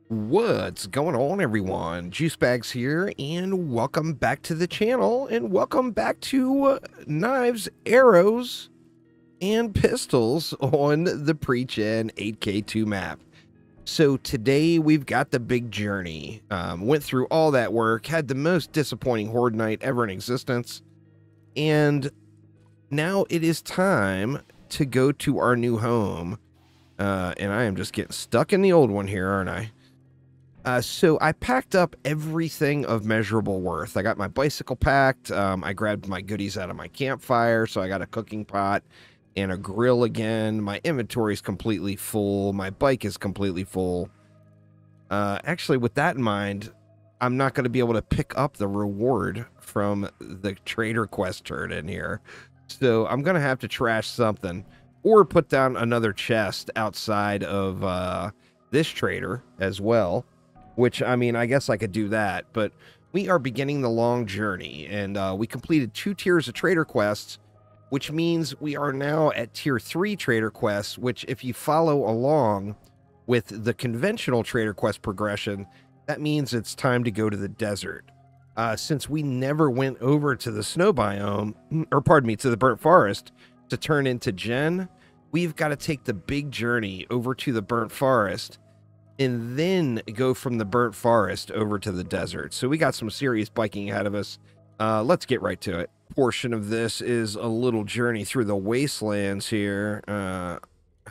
What's going on, everyone? Juice Bags here, and welcome back to the channel, and welcome back to knives, arrows, and pistols on the Pre-Gen 8K2 map. So today we've got the big journey. Went through all that work, had the most disappointing Horde night ever in existence, and now it is time to go to our new home. And I am just getting stuck in the old one here, aren't I? So I packed up everything of measurable worth. I got my bicycle packed. I grabbed my goodies out of my campfire. So I got a cooking pot and a grill again. My inventory is completely full. My bike is completely full. Actually, with that in mind, I'm not going to be able to pick up the reward from the trader quest turn in here. So I'm going to have to trash something or put down another chest outside of this trader as well. Which, I mean, I guess I could do that, but we are beginning the long journey, and we completed 2 tiers of trader quests, which means we are now at tier 3 trader quests, which if you follow along with the conventional trader quest progression, that means it's time to go to the desert. Since we never went over to the snow biome, or pardon me, to the burnt forest to turn into Jen, we've got to take the big journey over to the burnt forest and then go from the burnt forest over to the desert. So we got some serious biking ahead of us. Let's get right to it. Portion of this is a little journey through the wastelands here.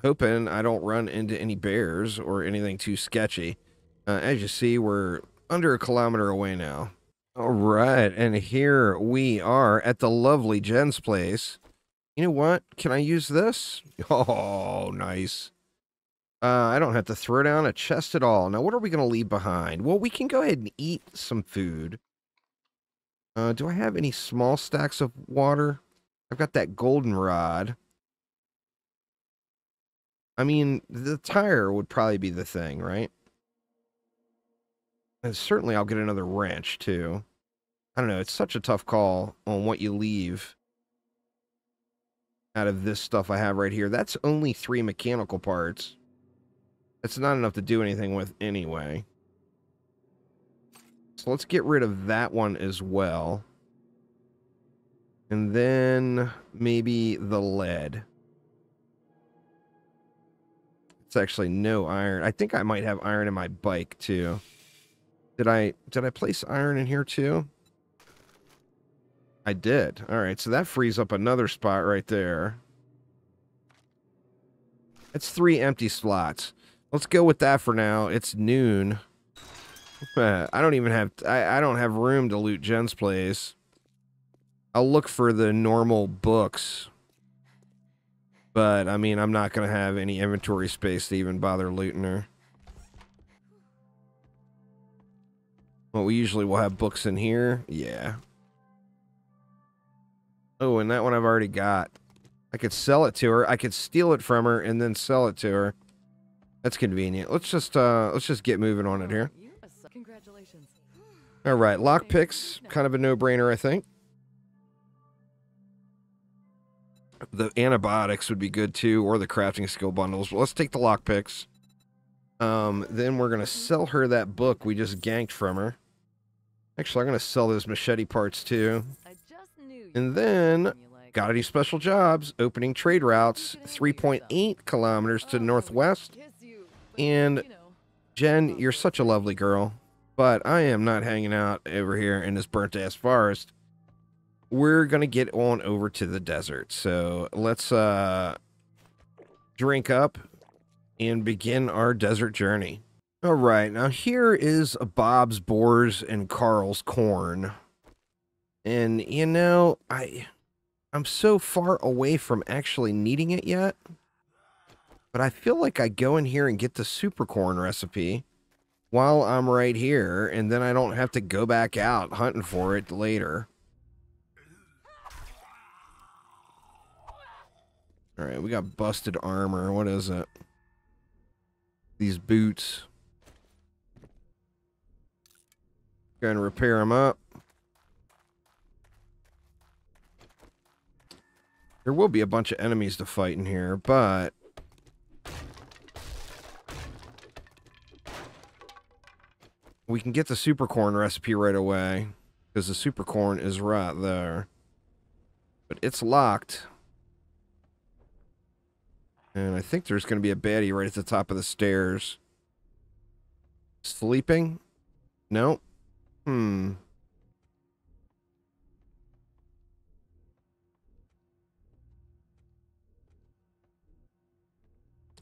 Hoping I don't run into any bears or anything too sketchy. As you see, we're under a kilometer away now. All right, and here we are at the lovely Jen's place. You know what? Can I use this? Oh, nice. I don't have to throw down a chest at all. Now, what are we going to leave behind? Well, we can go ahead and eat some food. Do I have any small stacks of water? I've got that goldenrod. I mean, the tire would probably be the thing, right? And certainly I'll get another wrench, too. I don't know. It's such a tough call on what you leave out of this stuff I have right here. That's only 3 mechanical parts. It's not enough to do anything with anyway. So let's get rid of that one as well. And then maybe the lead. It's actually no iron. I think I might have iron in my bike too. Did I place iron in here too? I did. All right, so that frees up another spot right there. It's 3 empty slots. Let's go with that for now. It's noon. I don't even have... I don't have room to loot Jen's place. I'll look for the normal books. But, I mean, I'm not going to have any inventory space to even bother looting her. Well, we usually will have books in here. Yeah. Oh, and that one I've already got. I could sell it to her. I could steal it from her and then sell it to her. That's convenient. Let's just get moving on it here. Congratulations. All right, lockpicks, kind of a no-brainer, I think. The antibiotics would be good too, or the crafting skill bundles. But let's take the lockpicks. Then we're gonna sell her that book we just ganked from her. Actually, I'm gonna sell those machete parts too. And then, got any special jobs? Opening trade routes, 3.8 kilometers to the northwest. And Jen, you're such a lovely girl, but I am not hanging out over here in this burnt-ass forest. We're going to get on over to the desert. So let's drink up and begin our desert journey. All right, now here is Bob's Boars and Carl's Corn. And, you know, I'm so far away from actually needing it yet. But I feel like I go in here and get the super corn recipe while I'm right here, and then I don't have to go back out hunting for it later. All right, we got busted armor. What is it? These boots. Go and repair them up. There will be a bunch of enemies to fight in here, but We can get the super corn recipe right away, because the super corn is right there. But it's locked. And I think there's going to be a baddie right at the top of the stairs. Sleeping? No.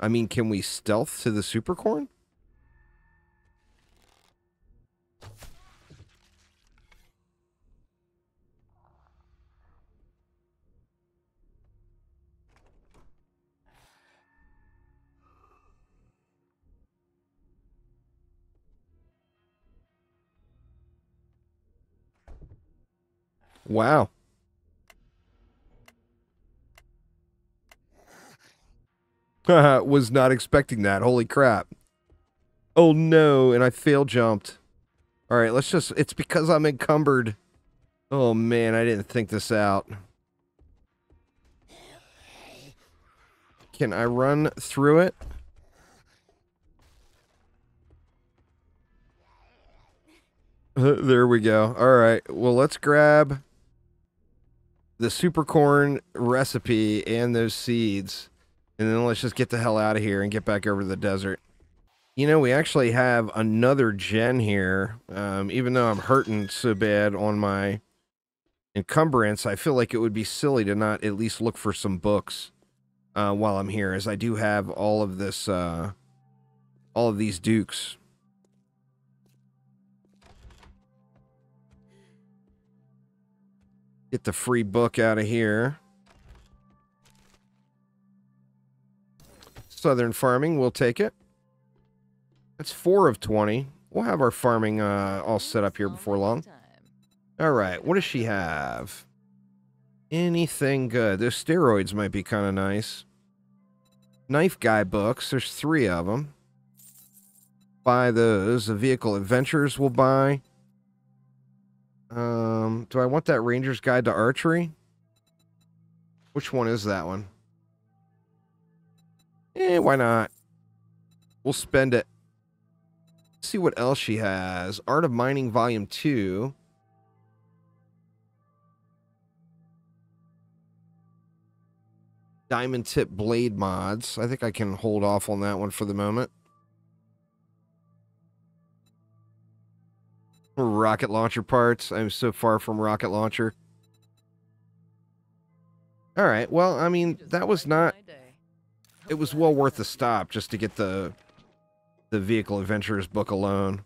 I mean, can we stealth to the super corn? Wow. Was not expecting that. Holy crap. Oh no, and I fail jumped. All right, let's just... It's because I'm encumbered. Oh man, I didn't think this out. Can I run through it? There we go. All right, well, let's grab the super corn recipe and those seeds. And then let's just get the hell out of here and get back over to the desert. You know, we actually have another gen here. Even though I'm hurting so bad on my encumbrance, I feel like it would be silly to not at least look for some books while I'm here, as I do have all of this, all of these dukes. Get the free book out of here. Southern farming, we'll take it. That's 4 of 20. We'll have our farming all set up here before long. All right, what does she have? Anything good? Those steroids might be kind of nice. Knife guy books, there's 3 of them. Buy those. The vehicle adventures we'll buy. Do I want that Ranger's Guide to Archery? Which one is that one? Why not? We'll spend it. Let's see what else she has. Art of Mining Volume 2. Diamond tip blade mods. I think I can hold off on that one for the moment. Rocket launcher parts. I'm so far from rocket launcher. All right. Well, I mean, that was not... It was well worth the stop just to get the Vehicle Adventurers book alone.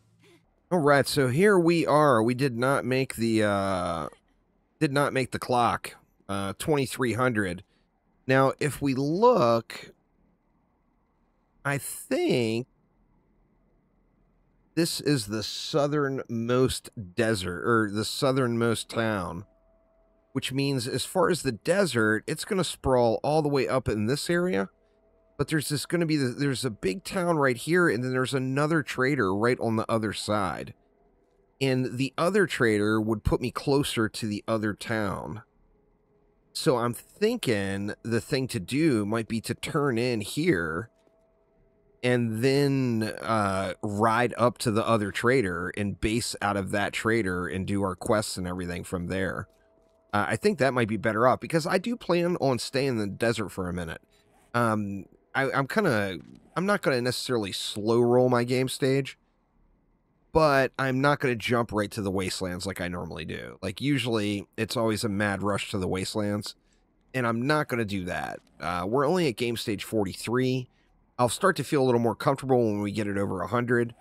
All right. So here we are. We did not make the clock. 2300. Now, if we look, I think this is the southernmost desert, or the southernmost town, which means as far as the desert, it's going to sprawl all the way up in this area. But there's going to be, there's a big town right here, and then there's another trader right on the other side. And the other trader would put me closer to the other town. So I'm thinking the thing to do might be to turn in here and then ride up to the other trader and base out of that trader and do our quests and everything from there. I think that might be better off, because I do plan on staying in the desert for a minute. I'm not going to necessarily slow roll my game stage, but I'm not going to jump right to the wastelands like I normally do. Like, usually it's always a mad rush to the wastelands, and I'm not going to do that. We're only at game stage 43. I'll start to feel a little more comfortable when we get it over 100,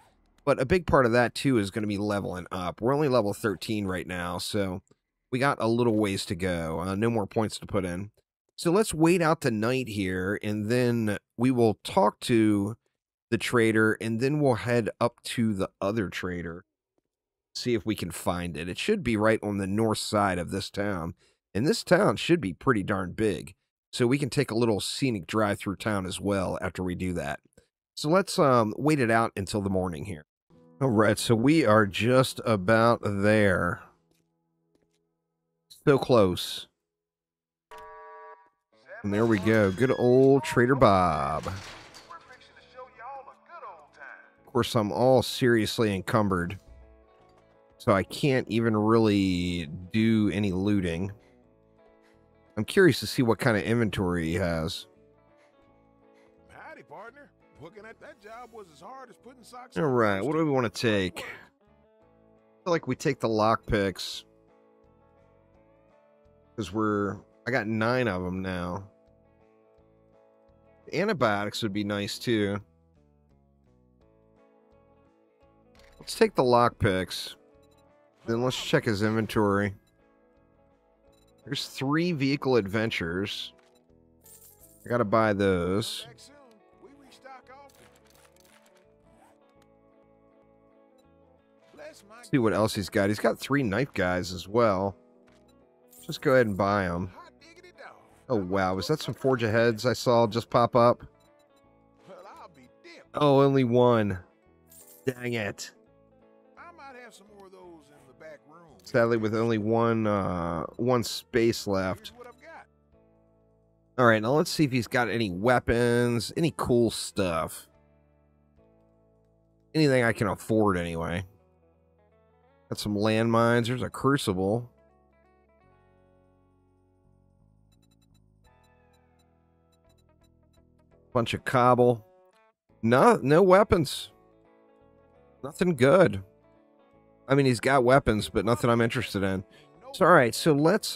but a big part of that too is going to be leveling up. We're only level 13 right now, so we got a little ways to go. No more points to put in. So let's wait out the night here, and then we will talk to the trader, and then we'll head up to the other trader, see if we can find it. It should be right on the north side of this town, and this town should be pretty darn big. So we can take a little scenic drive through town as well after we do that. So let's wait it out until the morning here. All right, so we are just about there. So close. And there we go. Good old Trader Bob. Of course, I'm all seriously encumbered. So I can't even really do any looting. I'm curious to see what kind of inventory he has. Howdy, partner. Looking at that job was as hard as putting socks All on. right, what do we want to take? I feel like we take the lockpicks. Because I got 9 of them now. Antibiotics would be nice too. Let's take the lockpicks. Then let's check his inventory. There's 3 vehicle adventures. I gotta buy those. Let's see what else he's got. He's got 3 knife guys as well. Just go ahead and buy them. Oh, wow. Was that some Forge Aheads I saw just pop up? Oh, only 1. Dang it. I might have some more of those in the back room. Sadly, with only one space left. All right, now let's see if he's got any weapons, any cool stuff. Anything I can afford, anyway. Got some landmines. There's a crucible. Bunch of cobble. No weapons. Nothing good. I mean, he's got weapons, but nothing I'm interested in. So, all right, so let's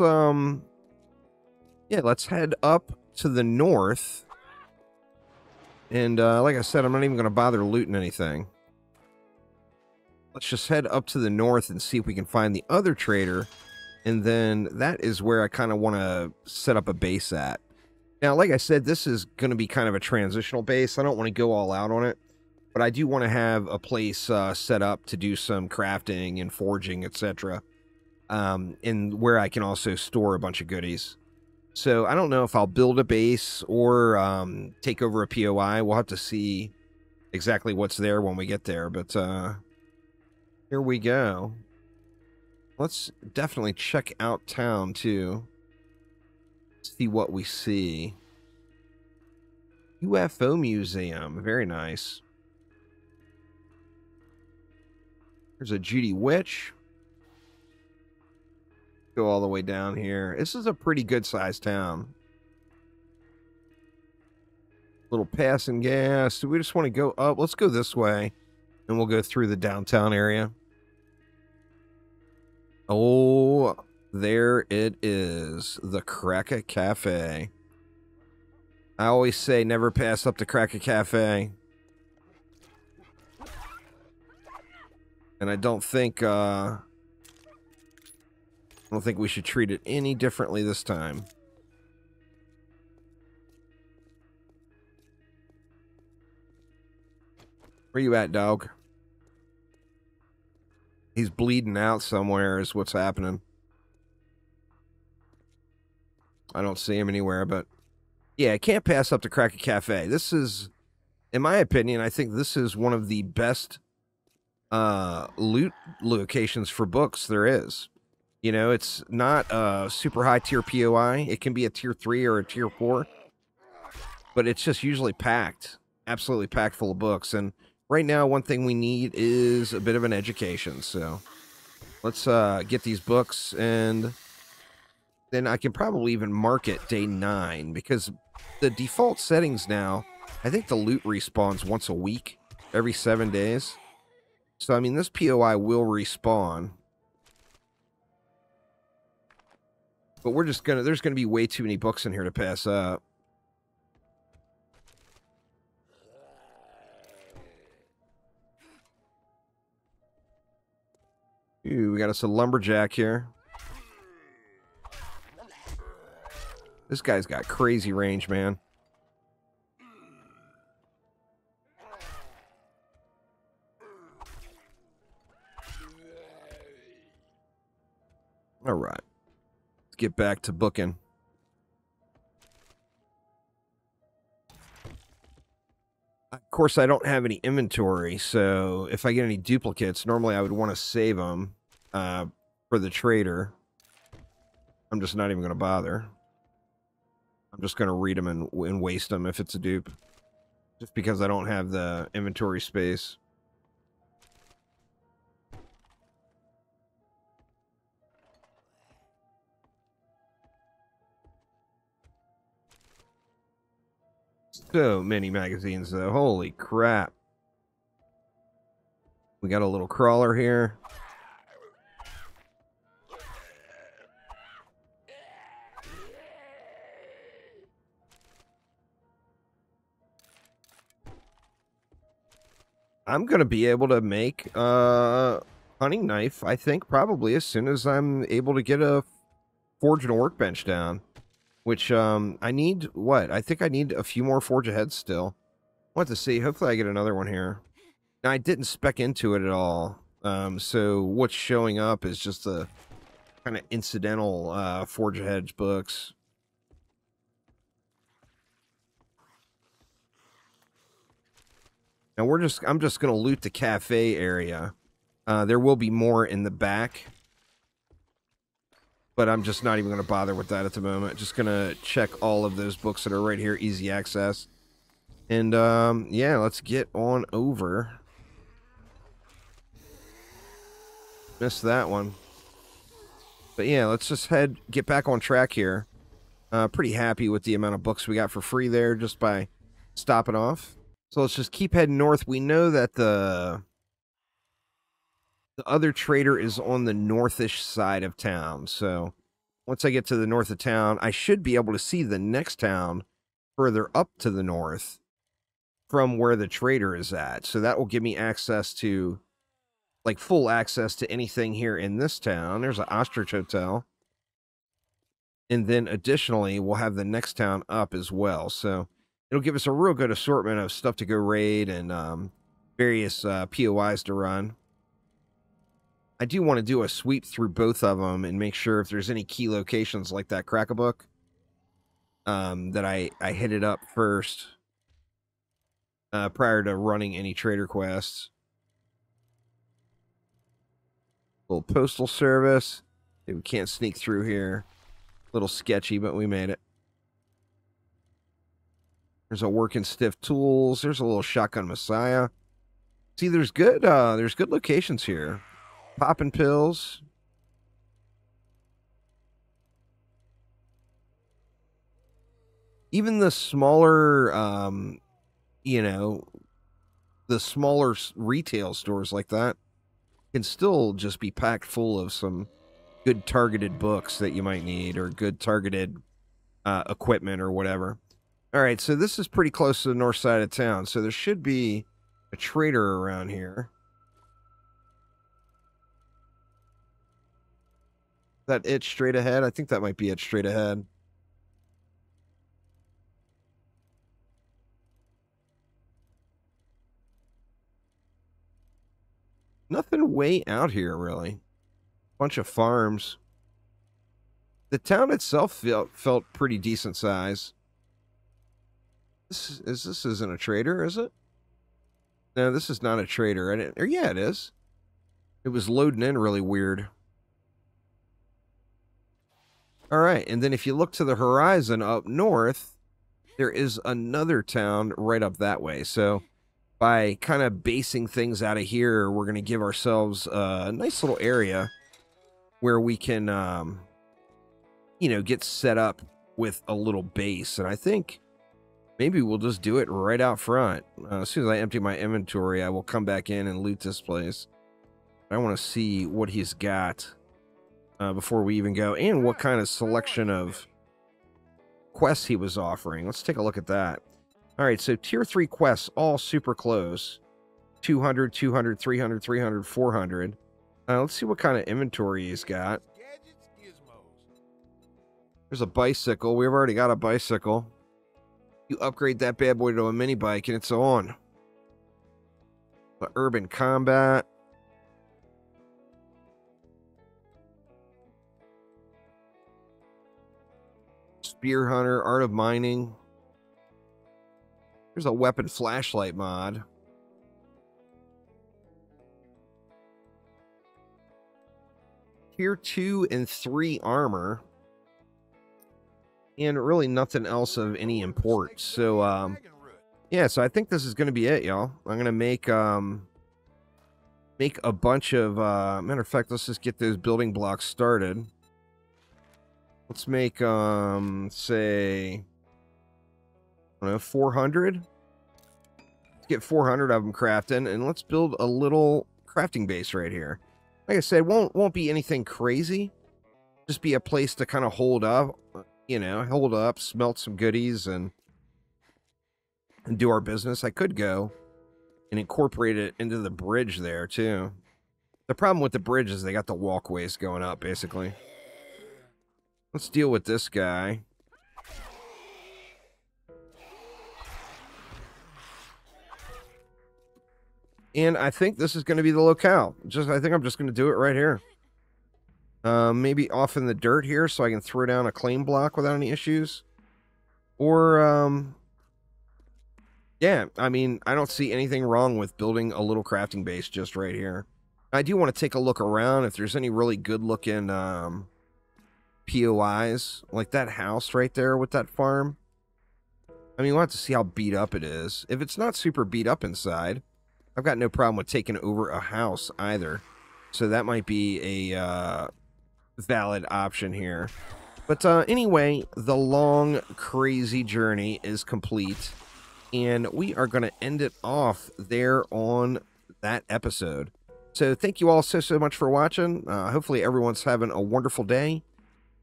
let's head up to the north. And like I said, I'm not even going to bother looting anything. Let's just head up to the north and see if we can find the other trader. And then that is where I kind of want to set up a base at. Now, like I said, this is going to be kind of a transitional base. I don't want to go all out on it. But I do want to have a place set up to do some crafting and forging, etc. And where I can also store a bunch of goodies. So I don't know if I'll build a base or take over a POI. We'll have to see exactly what's there when we get there. But here we go. Let's definitely check out town, too. See what we see. UFO Museum. Very nice. There's a Judy Witch. Go all the way down here. This is a pretty good sized town. Little passing gas. Do we just want to go up? Let's go this way. And we'll go through the downtown area. Oh, there it is. The Cracker Cafe. I always say never pass up the Cracker Cafe. And I don't think we should treat it any differently this time. Where you at, dog? He's bleeding out somewhere is what's happening. I don't see him anywhere, but yeah, I can't pass up the Cracker Cafe. This is, in my opinion, I think this is one of the best loot locations for books there is. You know, it's not a super high tier POI. It can be a tier 3 or a tier 4. But it's just usually packed. Absolutely packed full of books. And right now, one thing we need is a bit of an education. So let's get these books, and then I can probably even mark it day 9, because the default settings now, I think the loot respawns once a week, every 7 days. So, I mean, this POI will respawn. But we're just gonna, there's gonna be way too many books in here to pass up. Ooh, we got us a lumberjack here. This guy's got crazy range, man. All right. Let's get back to booking. Of course, I don't have any inventory, so if I get any duplicates, normally I would want to save them for the trader. I'm just not even going to bother. I'm just going to read them and waste them if it's a dupe. Just because I don't have the inventory space. So many magazines, though. Holy crap. We got a little crawler here. I'm going to be able to make a hunting knife, I think, probably as soon as I'm able to get a forge and a workbench down. Which, I need, what? I think I need a few more forge ahead still. We'll have to see. Hopefully I get another one here. Now, I didn't spec into it at all. So what's showing up is just the kind of incidental forge ahead books. Now I'm just gonna loot the cafe area. There will be more in the back, but I'm just not even gonna bother with that at the moment. Just gonna check all of those books that are right here, easy access. And yeah, let's get on over. Missed that one. But yeah, let's just get back on track here. Pretty happy with the amount of books we got for free there just by stopping off. So let's just keep heading north. We know that the other trader is on the northish side of town. So once I get to the north of town, I should be able to see the next town further up to the north from where the trader is at. So that will give me access to, like, full access to anything here in this town. There's an ostrich hotel. And then additionally, we'll have the next town up as well. So it'll give us a real good assortment of stuff to go raid and various POIs to run. I do want to do a sweep through both of them and make sure if there's any key locations like that Crack-a-Book that I hit it up first prior to running any trader quests. Little postal service. Okay, we can't sneak through here. A little sketchy, but we made it. There's a working stiff tools. There's a little shotgun Messiah. See, there's good locations here. Popping pills. Even the smaller, you know, the smaller retail stores like that can still just be packed full of some good targeted books that you might need or good targeted equipment or whatever. All right, so this is pretty close to the north side of town, so there should be a trader around here. Is that it straight ahead? I think that might be it straight ahead. Nothing way out here, really. Bunch of farms. The town itself felt pretty decent size. This isn't a trader, is it? No, this is not a trader. Or yeah, it is. It was loading in really weird. All right, and then if you look to the horizon up north, there is another town right up that way. So by kind of basing things out of here, we're going to give ourselves a nice little area where we can, you know, get set up with a little base. And I think maybe we'll just do it right out front. As soon as I empty my inventory, I will come back in and loot this place. I want to see what he's got before we even go, and what kind of selection of quests he was offering. Let's take a look at that. All right, so tier 3 quests, all super close. 200, 200, 300, 300, 400. Let's see what kind of inventory he's got. There's a bicycle. We've already got a bicycle. You upgrade that bad boy to a mini bike and it's on. The urban combat. Spear hunter, art of mining. There's a weapon flashlight mod. Tier 2 and 3 armor. And really nothing else of any import. So, yeah, so I think this is going to be it, y'all. I'm going to make a bunch of, matter of fact, let's just get those building blocks started. Let's make, say, I don't know, 400. Let's get 400 of them crafting, and let's build a little crafting base right here. Like I said, won't be anything crazy. Just be a place to kind of hold up, you know, hold up, smelt some goodies, and do our business. I could go and incorporate it into the bridge there, too. The problem with the bridge is they got the walkways going up, basically. Let's deal with this guy. And I think this is going to be the locale. I think I'm just going to do it right here. Maybe off in the dirt here so I can throw down a claim block without any issues. Or, yeah, I mean, I don't see anything wrong with building a little crafting base just right here. I do want to take a look around if there's any really good-looking POIs, like that house right there with that farm. I mean, we'll have to see how beat up it is. If it's not super beat up inside, I've got no problem with taking over a house either. So that might be a valid option here. But anyway, the long, crazy journey is complete. And we are going to end it off there on that episode. So thank you all so much for watching. Hopefully everyone's having a wonderful day.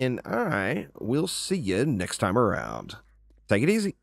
And I will see you next time around. Take it easy.